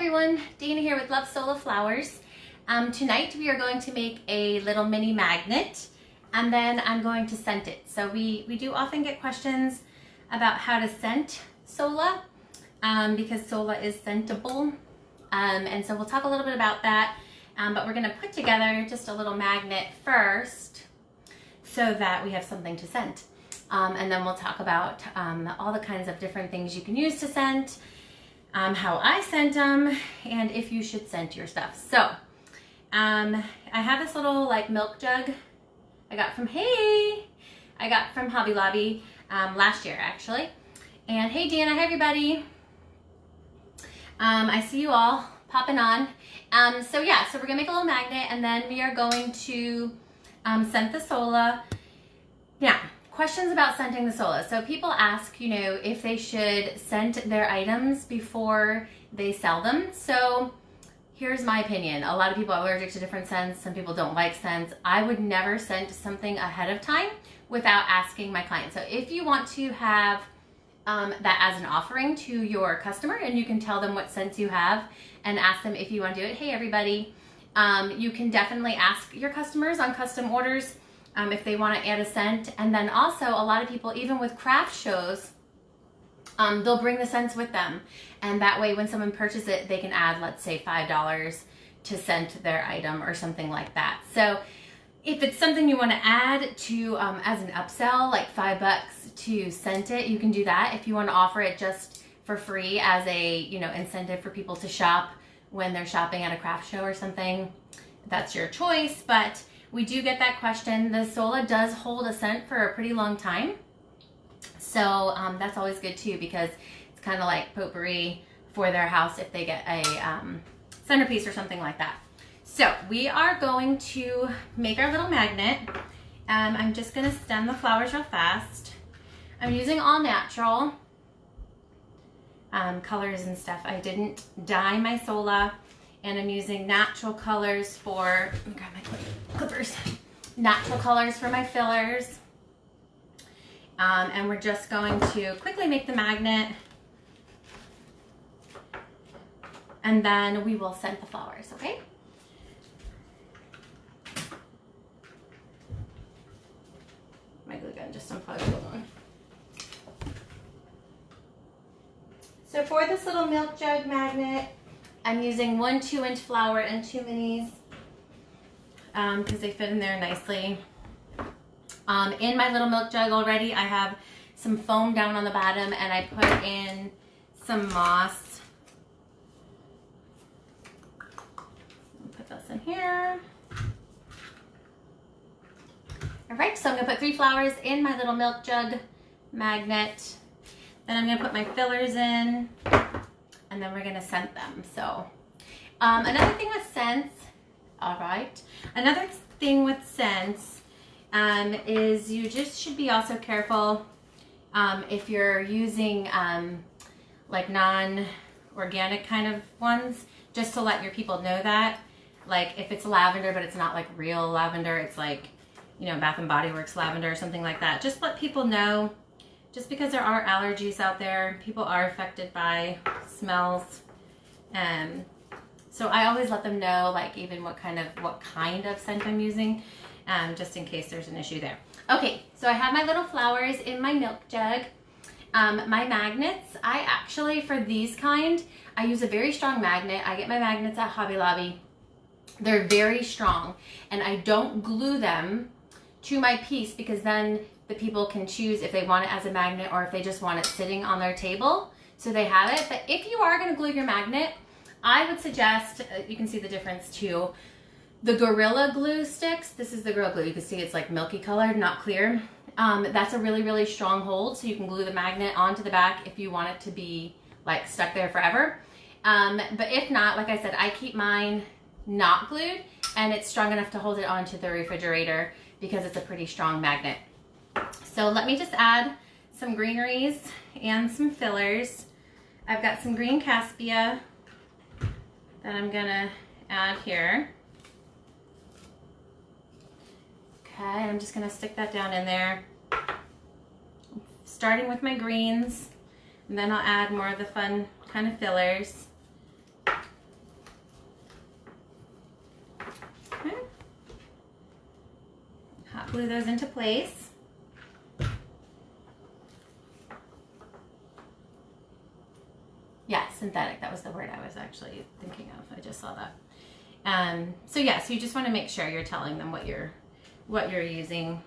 everyone, Dana here with Love Sola Flowers. Tonight we are going to make a little mini magnet and then I'm going to scent it. So we do often get questions about how to scent Sola because Sola is scentable. And so we'll talk a little bit about that, but we're gonna put together just a little magnet first so that we have something to scent. And then we'll talk about all the kinds of different things you can use to scent, how I scent them, and if you should scent your stuff. So I have this little like milk jug I got from Hobby Lobby last year actually. And hey Dana, hi everybody. I see you all popping on. So we're gonna make a little magnet and then we are going to scent the Sola. Now, questions about scenting the Sola. So people ask, you know, if they should scent their items before they sell them. So here's my opinion. A lot of people are allergic to different scents. Some people don't like scents. I would never scent something ahead of time without asking my client. So if you want to have that as an offering to your customer and you can tell them what scents you have and ask them if you want to do it. Hey everybody, you can definitely ask your customers on custom orders if they want to add a scent. And then also a lot of people, even with craft shows, they'll bring the scents with them. And that way when someone purchases it, they can add, let's say $5 to scent their item or something like that. So if it's something you want to add to as an upsell, like $5 to scent it, you can do that. If you want to offer it just for free as a, you know, incentive for people to shop when they're shopping at a craft show or something, that's your choice. But we do get that question. The Sola does hold a scent for a pretty long time. So that's always good too, because it's kind of like potpourri for their house if they get a centerpiece or something like that. So we are going to make our little magnet. I'm just gonna stem the flowers real fast. I'm using all natural colors and stuff. I didn't dye my Sola, and I'm using natural colors for, let me grab my clippers, natural colors for my fillers. And we're just going to quickly make the magnet and then we will scent the flowers, okay? My glue gun just unplugged, hold on. So for this little milk jug magnet, I'm using 1 2-inch flower and 2 minis because they fit in there nicely. In my little milk jug already, I have some foam down on the bottom and I put in some moss. Put this in here. All right, so I'm gonna put 3 flowers in my little milk jug magnet. Then I'm gonna put my fillers in and then we're gonna scent them. So another thing with scents, all right, another thing with scents is you just should be also careful if you're using like non-organic kind of ones, just to let your people know that. Like if it's lavender, but it's not like real lavender, it's like, you know, Bath and Body Works lavender or something like that. Just let people know, just because there are allergies out there, people are affected by smells. So I always let them know, like even what kind of scent I'm using, just in case there's an issue there. Okay, so I have my little flowers in my milk jug. My magnets, I actually, for these kind, I use a very strong magnet. I get my magnets at Hobby Lobby. They're very strong, and I don't glue them to my piece because then the people can choose if they want it as a magnet or if they just want it sitting on their table so they have it. But if you are going to glue your magnet, I would suggest, you can see the difference too, the Gorilla Glue sticks. This is the Gorilla Glue. You can see it's like milky colored, not clear. That's a really, really strong hold, so you can glue the magnet onto the back if you want it to be like stuck there forever. But if not, like I said, I keep mine not glued and it's strong enough to hold it onto the refrigerator because it's a pretty strong magnet. So let me just add some greeneries and some fillers. I've got some green Caspia that I'm gonna add here. Okay, I'm just gonna stick that down in there. Starting with my greens, and then I'll add more of the fun kind of fillers. glue those into place. Yeah, synthetic, that was the word I was actually thinking of. I just saw that. So yes, you just want to make sure you're telling them what you're using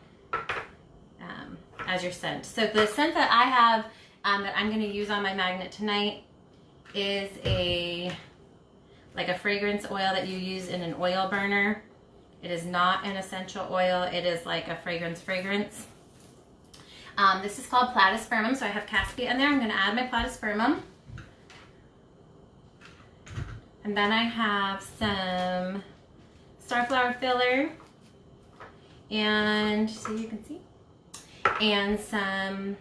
as your scent. So the scent that I have that I'm going to use on my magnet tonight is like a fragrance oil that you use in an oil burner. It is not an essential oil. It is like a fragrance. This is called platyspermum. So I have cassia in there. I'm going to add my platyspermum. And then I have some starflower filler, and so you can see, and some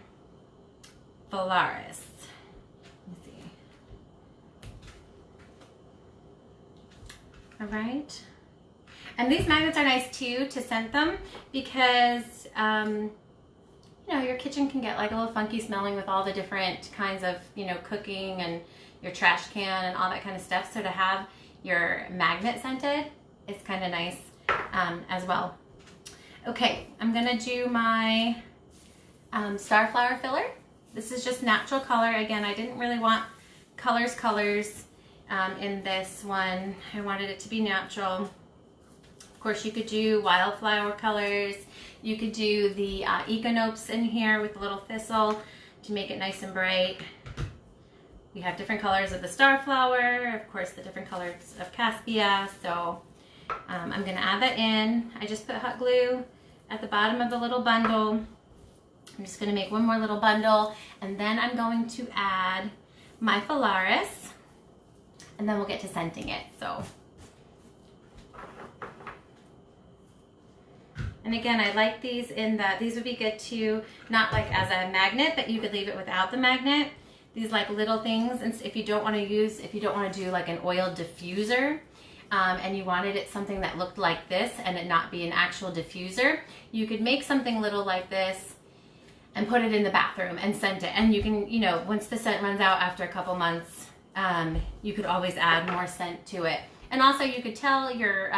Phalaris. Let me see. All right. And these magnets are nice too to scent them because, you know, your kitchen can get like a little funky smelling with all the different kinds of, you know, cooking and your trash can and all that kind of stuff. So to have your magnet scented is kind of nice as well. Okay, I'm gonna do my starflower filler. This is just natural color. Again, I didn't really want colors in this one. I wanted it to be natural. Of course, you could do wildflower colors. You could do the echinopes in here with a little thistle to make it nice and bright. We have different colors of the starflower, of course the different colors of cassia. So I'm going to add that in. I just put hot glue at the bottom of the little bundle. I'm just going to make one more little bundle, and then I'm going to add my Phalaris, and then we'll get to scenting it. So, and again, I like these in that these would be good too, not like as a magnet, but you could leave it without the magnet. These like little things, and if you don't want to do like an oil diffuser, and you wanted it something that looked like this and it not be an actual diffuser, you could make something little like this and put it in the bathroom and scent it. And you can, you know, once the scent runs out after a couple months, you could always add more scent to it. And also you could tell your,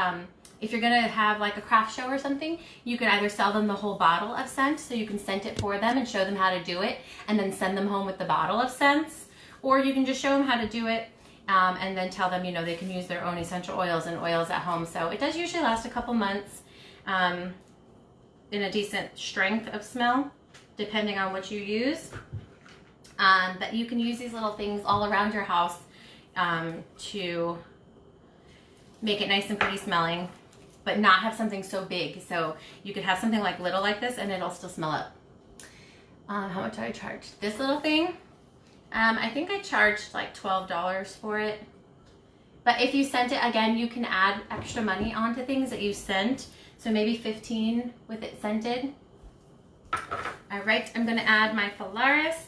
if you're gonna have like a craft show or something, you could either sell them the whole bottle of scent, so you can scent it for them and show them how to do it, and then send them home with the bottle of scents. Or you can just show them how to do it, and then tell them, you know, they can use their own essential oils and oils at home. So it does usually last a couple months in a decent strength of smell, depending on what you use. But you can use these little things all around your house to make it nice and pretty smelling, but not have something so big. So you could have something like little like this and it'll still smell up. How much did I charge? This little thing, I think I charged like $12 for it. But if you scent it, again, you can add extra money onto things that you scent. So maybe 15 with it scented. All right, I'm gonna add my Phalaris.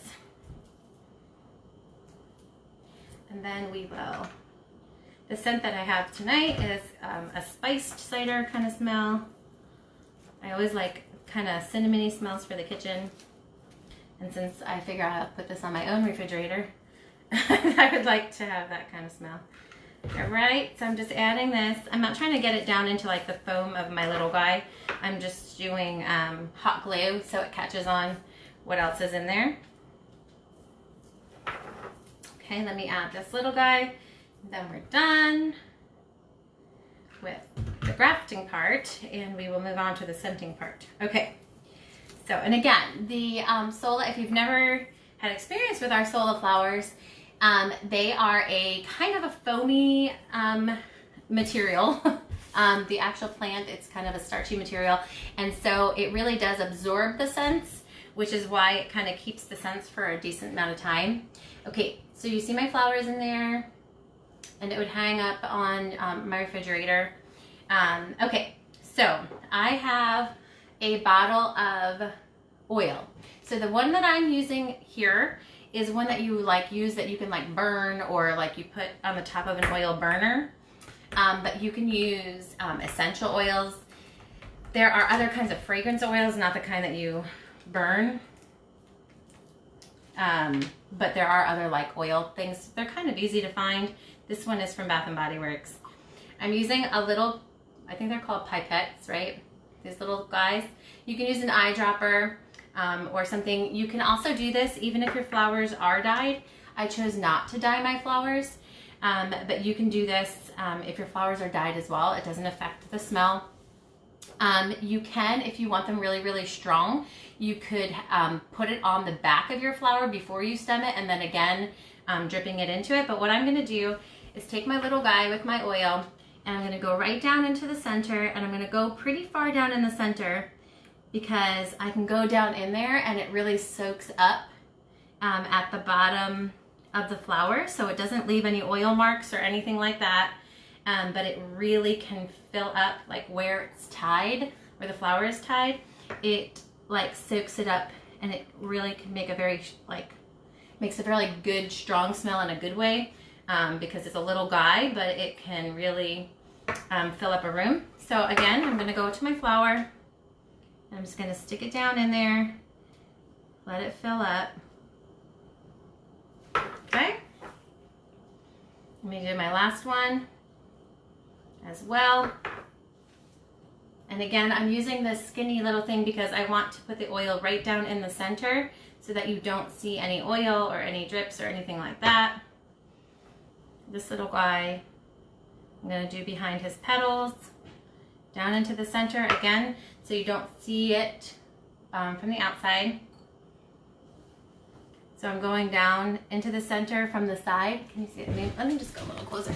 And then we will, the scent that I have tonight is a spiced cider kind of smell. I always like kind of cinnamony smells for the kitchen. And since I figure I'll put this on my own refrigerator, I would like to have that kind of smell. All right, so I'm just adding this. I'm not trying to get it down into like the foam of my little guy. I'm just doing hot glue so it catches on what else is in there. Okay, let me add this little guy. Then we're done with the grafting part, and we will move on to the scenting part. Okay, so, and again, the Sola, if you've never had experience with our Sola flowers, they are a kind of a foamy material. The actual plant, it's kind of a starchy material, and so it really does absorb the scents, which is why it kind of keeps the scents for a decent amount of time. Okay, so you see my flowers in there, and it would hang up on my refrigerator. Okay, so I have a bottle of oil. So the one that I'm using here is one that you like use that you can like burn, or like you put on the top of an oil burner. But you can use essential oils. There are other kinds of fragrance oils, not the kind that you burn. But there are other like oil things. They're kind of easy to find. This one is from Bath and Body Works. I'm using a little, I think they're called pipettes, right? these little guys. You can use an eyedropper or something. You can also do this even if your flowers are dyed. I chose not to dye my flowers, but you can do this if your flowers are dyed as well. It doesn't affect the smell. You can, if you want them really, really strong, you could put it on the back of your flower before you stem it, and then again dripping it into it. But what I'm going to do is take my little guy with my oil, and I'm going to go right down into the center, and I'm going to go pretty far down in the center because I can go down in there and it really soaks up at the bottom of the flower, so it doesn't leave any oil marks or anything like that. But it really can fill up like where it's tied, where the flower is tied. It like soaks it up, and it really can make a very makes a very good strong smell in a good way, because it's a little guy, but it can really fill up a room. So again, I'm gonna go to my flower, and I'm just gonna stick it down in there, let it fill up. Okay, let me do my last one as well. And again, I'm using this skinny little thing because I want to put the oil right down in the center so that you don't see any oil or any drips or anything like that. This little guy, I'm going to do behind his petals, down into the center again, so you don't see it from the outside. So I'm going down into the center from the side. Can you see it? Let me just go a little closer.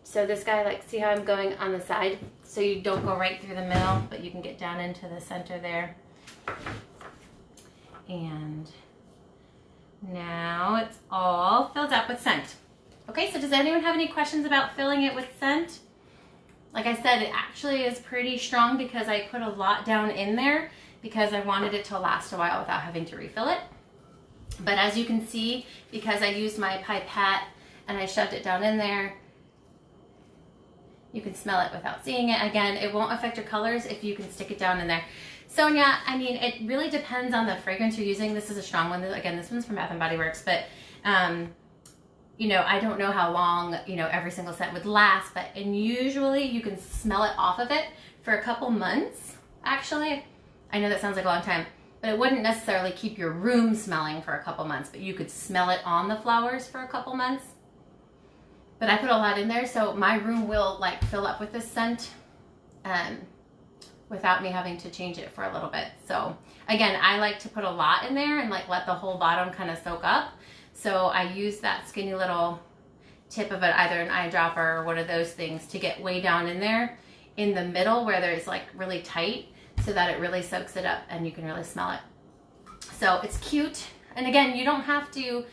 So this guy, like, see how I'm going on the side? So you don't go right through the middle, but you can get down into the center there. And now it's all filled up with scent. Okay, so does anyone have any questions about filling it with scent? Like I said, it actually is pretty strong because I put a lot down in there because I wanted it to last a while without having to refill it. But as you can see, because I used my pipette and I shoved it down in there, you can smell it without seeing it. Again, it won't affect your colors if you can stick it down in there. Sonia, I mean, it really depends on the fragrance you're using. This is a strong one. Again, this one's from Bath & Body Works, but you know, I don't know how long, you know, every single scent would last, and usually you can smell it off of it for a couple months. Actually, I know that sounds like a long time, but it wouldn't necessarily keep your room smelling for a couple months, but you could smell it on the flowers for a couple months. But I put a lot in there, so my room will like fill up with this scent without me having to change it for a little bit. So again, I like to put a lot in there and like let the whole bottom kind of soak up. So I use that skinny little tip of it, either an eyedropper or one of those things, to get way down in there in the middle where there's like really tight, so that it really soaks it up and you can really smell it. So it's cute. And again, you don't have to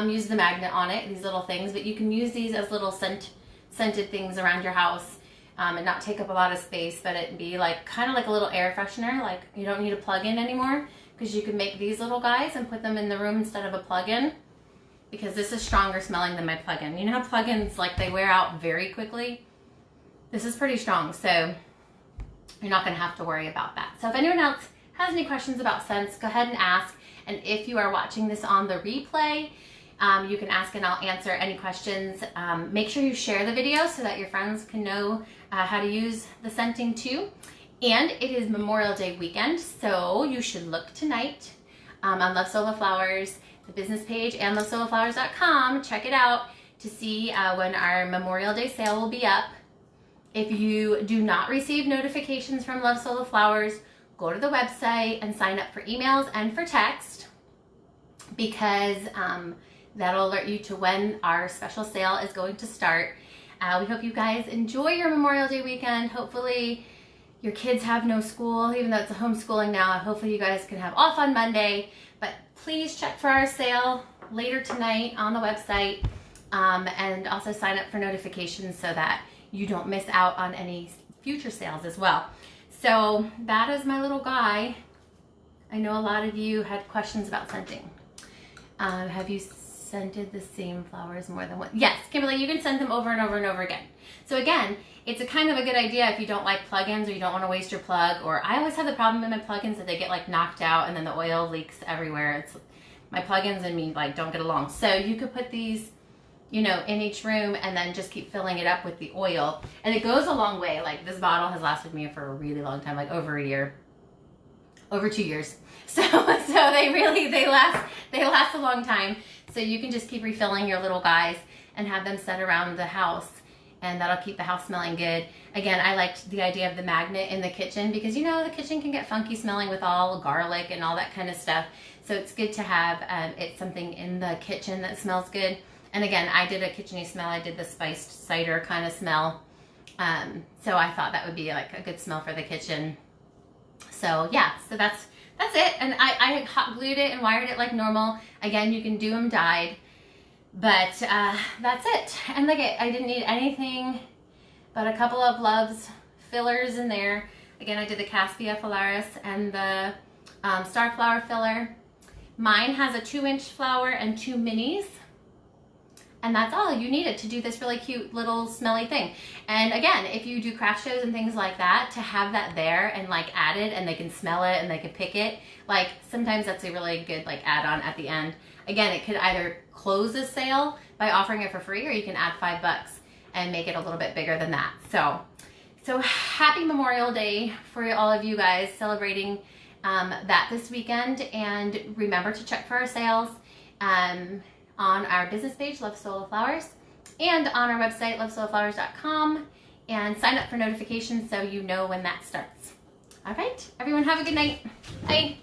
use the magnet on it, these little things, but you can use these as little scented things around your house and not take up a lot of space, but it be like kind of like a little air freshener. Like you don't need a plug-in anymore, because you can make these little guys and put them in the room instead of a plug-in, because this is stronger smelling than my plug-in. You know how plug-ins, like, they wear out very quickly? This is pretty strong, so you're not going to have to worry about that. So if anyone else has any questions about scents, go ahead and ask. And if you are watching this on the replay, you can ask and I'll answer any questions. Make sure you share the video so that your friends can know how to use the scenting too. And it is Memorial Day weekend, so you should look tonight on Love Sola Flowers, the business page, and lovesolaflowers.com. Check it out to see when our Memorial Day sale will be up. If you do not receive notifications from Love Sola Flowers, go to the website and sign up for emails and for text, because that'll alert you to when our special sale is going to start. We hope you guys enjoy your Memorial Day weekend. Hopefully your kids have no school, even though it's a homeschooling now. Hopefully you guys can have off on Monday. But please check for our sale later tonight on the website, and also sign up for notifications so that you don't miss out on any future sales as well. So that is my little guy. I know a lot of you had questions about scenting. Have you scented the same flowers more than once? Yes, Kimberly, you can scent them over and over and over again. So again, it's a kind of a good idea if you don't like plugins, or you don't want to waste your plug, or I always have the problem with my plugins that they get like knocked out and then the oil leaks everywhere. It's my plugins and me like don't get along. So you could put these you know, in each room, and then just keep filling it up with the oil. And it goes a long way. Like, this bottle has lasted me for a really long time, like over a year, over 2 years. So they last a long time. So you can just keep refilling your little guys and have them set around the house, and that'll keep the house smelling good. Again, I liked the idea of the magnet in the kitchen because, you know, the kitchen can get funky smelling with all garlic and all that kind of stuff. So it's good to have it's something in the kitchen that smells good. And again, I did a kitcheny smell. I did the spiced cider kind of smell. So I thought that would be like a good smell for the kitchen. So yeah, so that's it. And I hot glued it and wired it like normal. Again, you can do them dyed, but that's it. And like I didn't need anything but a couple of Love's fillers in there. Again, I did the Caspia Phalaris and the Star Flower filler. Mine has a 2-inch flower and 2 minis. And that's all you needed to do this really cute little smelly thing. And again, if you do craft shows and things like that, to have that there and like added, and they can smell it and they can pick it, like sometimes that's a really good like add-on at the end. Again, it could either close a sale by offering it for free, or you can add $5 and make it a little bit bigger than that. So happy Memorial Day for all of you guys celebrating that this weekend. And remember to check for our sales on our business page, Love Sola Flowers, and on our website, lovesolaflowers.com, and sign up for notifications so you know when that starts. All right, everyone have a good night. Bye.